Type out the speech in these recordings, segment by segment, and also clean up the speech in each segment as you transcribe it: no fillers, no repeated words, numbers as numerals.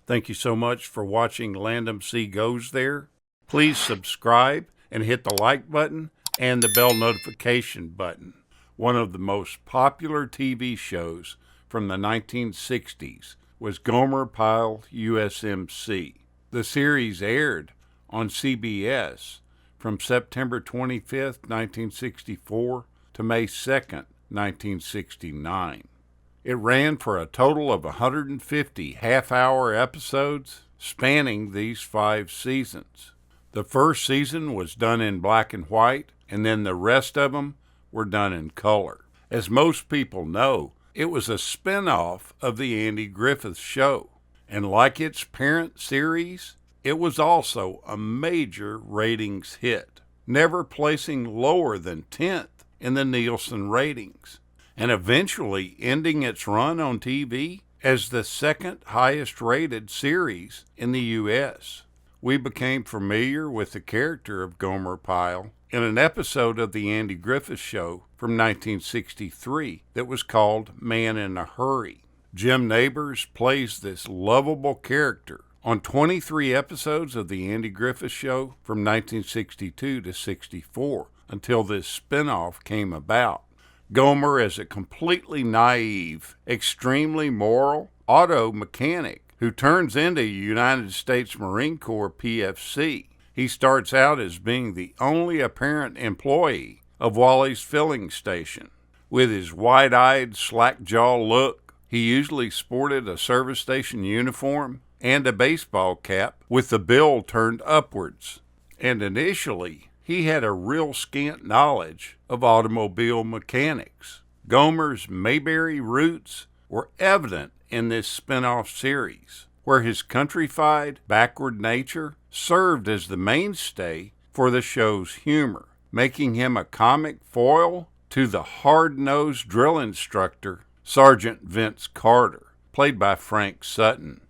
Thank you so much for watching Landumc Goes There. Please subscribe and hit the like button and the bell notification button. One of the most popular TV shows from the 1960s was Gomer Pyle U.S.M.C. The series aired on CBS from September 25th, 1964 to May 2nd, 1969. It ran for a total of 150 half-hour episodes spanning these 5 seasons. The first season was done in black and white, and then the rest of them were done in color. As most people know, it was a spin-off of The Andy Griffith Show, and like its parent series, it was also a major ratings hit, never placing lower than 10th in the Nielsen ratings, and eventually ending its run on TV as the second highest rated series in the U.S. We became familiar with the character of Gomer Pyle in an episode of The Andy Griffith Show from 1963 that was called Man in a Hurry. Jim Nabors plays this lovable character on 23 episodes of The Andy Griffith Show from 1962 to 64 until this spinoff came about. Gomer is a completely naive, extremely moral auto mechanic who turns into a United States Marine Corps PFC. He starts out as being the only apparent employee of Wally's filling station. With his wide-eyed, slack-jaw look, he usually sported a service station uniform and a baseball cap with the bill turned upwards. And initially, he had a real scant knowledge of automobile mechanics. Gomer's Mayberry roots were evident in this spin-off series, where his countrified, backward nature served as the mainstay for the show's humor, making him a comic foil to the hard-nosed drill instructor, Sergeant Vince Carter, played by Frank Sutton.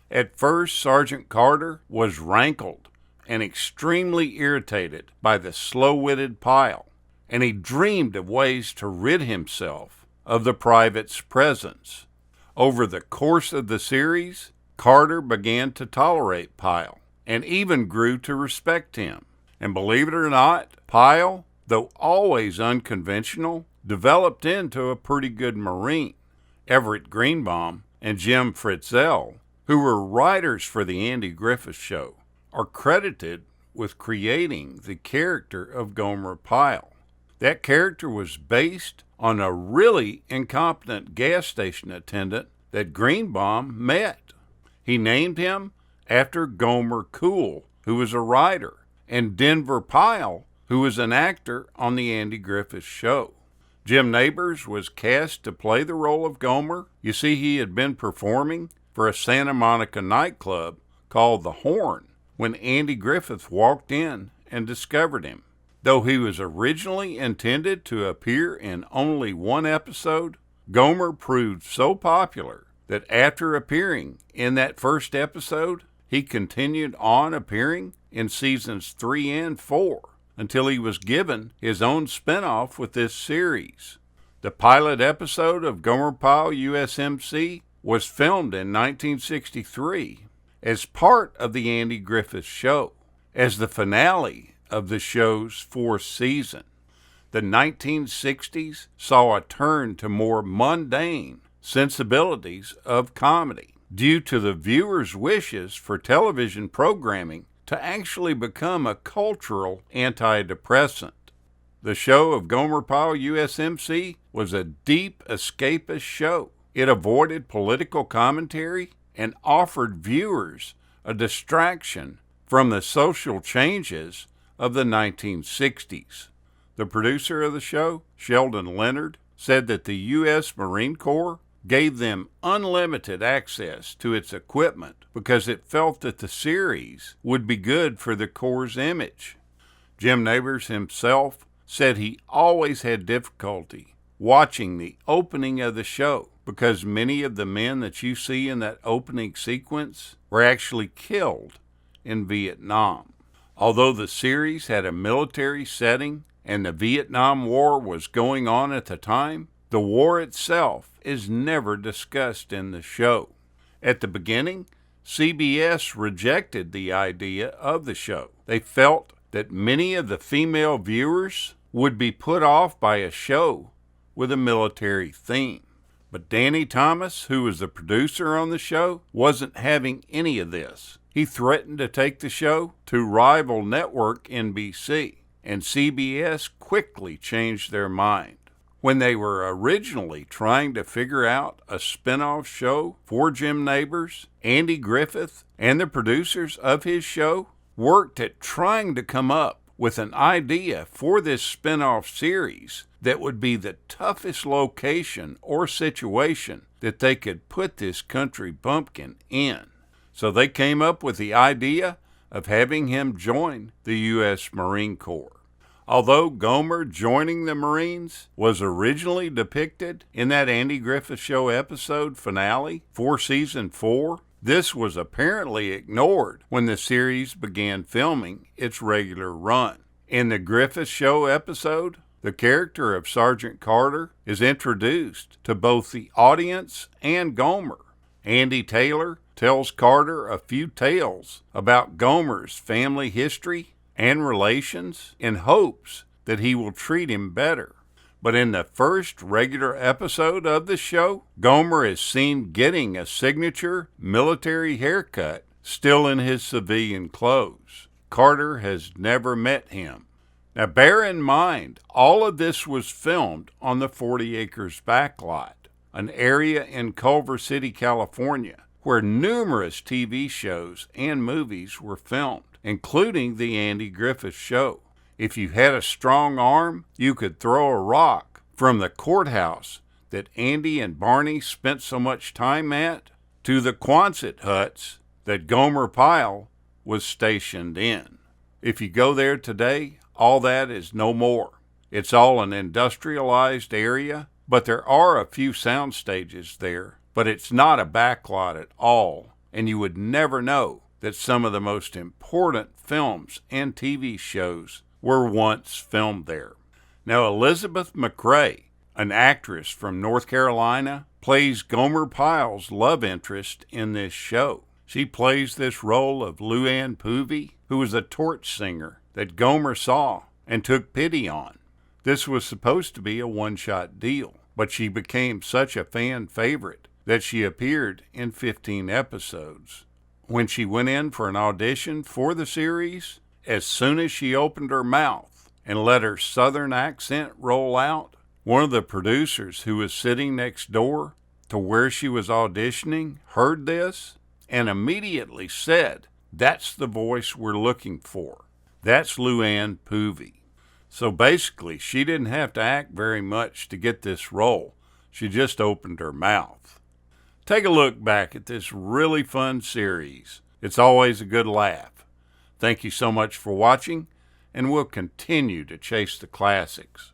At first, Sergeant Carter was rankled and extremely irritated by the slow-witted Pyle, and he dreamed of ways to rid himself of the private's presence. Over the course of the series, Carter began to tolerate Pyle and even grew to respect him. And believe it or not, Pyle, though always unconventional, developed into a pretty good Marine. Everett Greenbaum and Jim Fritzell, who were writers for The Andy Griffith Show, are credited with creating the character of Gomer Pyle. That character was based on a really incompetent gas station attendant that Greenbaum met. He named him after Gomer Cool, who was a writer, and Denver Pyle, who was an actor on The Andy Griffith Show. Jim Nabors was cast to play the role of Gomer. You see, he had been performing for a Santa Monica nightclub called The Horn when Andy Griffith walked in and discovered him. Though he was originally intended to appear in only one episode, Gomer proved so popular that after appearing in that first episode, he continued on appearing in seasons 3 and 4 until he was given his own spinoff with this series. The pilot episode of Gomer Pyle U.S.M.C. was filmed in 1963 as part of The Andy Griffith Show, as the finale of the show's 4th season. The 1960s saw a turn to more mundane sensibilities of comedy due to the viewers' wishes for television programming to actually become a cultural antidepressant. The show of Gomer Pyle U.S.M.C. was a deep escapist show. It avoided political commentary and offered viewers a distraction from the social changes of the 1960s. The producer of the show, Sheldon Leonard, said that the U.S. Marine Corps gave them unlimited access to its equipment because it felt that the series would be good for the Corps' image. Jim Nabors himself said he always had difficulty watching the opening of the show because many of the men that you see in that opening sequence were actually killed in Vietnam. Although the series had a military setting and the Vietnam War was going on at the time, the war itself is never discussed in the show. At the beginning, CBS rejected the idea of the show. They felt that many of the female viewers would be put off by a show with a military theme. But Danny Thomas, who was the producer on the show, wasn't having any of this. He threatened to take the show to rival network NBC, and CBS quickly changed their mind. When they were originally trying to figure out a spin-off show for Jim Nabors, Andy Griffith and the producers of his show worked at trying to come up with an idea for this spin-off series that would be the toughest location or situation that they could put this country bumpkin in. So they came up with the idea of having him join the U.S. Marine Corps. Although Gomer joining the Marines was originally depicted in that Andy Griffith Show episode finale for Season 4, this was apparently ignored when the series began filming its regular run. In the Griffith Show episode, the character of Sergeant Carter is introduced to both the audience and Gomer. Andy Taylor tells Carter a few tales about Gomer's family history and relations in hopes that he will treat him better. But in the first regular episode of the show, Gomer is seen getting a signature military haircut, still in his civilian clothes. Carter has never met him. Now bear in mind, all of this was filmed on the 40 Acres backlot, an area in Culver City, California, where numerous TV shows and movies were filmed, including the Andy Griffith Show. If you had a strong arm, you could throw a rock from the courthouse that Andy and Barney spent so much time at to the Quonset huts that Gomer Pyle was stationed in. If you go there today, all that is no more. It's all an industrialized area, but there are a few sound stages there, but it's not a backlot at all, and you would never know that some of the most important films and TV shows were once filmed there. Now, Elizabeth McRae, an actress from North Carolina, plays Gomer Pyle's love interest in this show. She plays this role of Luann Poovey, who was a torch singer that Gomer saw and took pity on. This was supposed to be a one-shot deal, but she became such a fan favorite that she appeared in 15 episodes. When she went in for an audition for the series, as soon as she opened her mouth and let her southern accent roll out, one of the producers who was sitting next door to where she was auditioning heard this and immediately said, "That's the voice we're looking for. That's Luann Poovey." So basically, she didn't have to act very much to get this role. She just opened her mouth. Take a look back at this really fun series. It's always a good laugh. Thank you so much for watching, and we'll continue to chase the classics.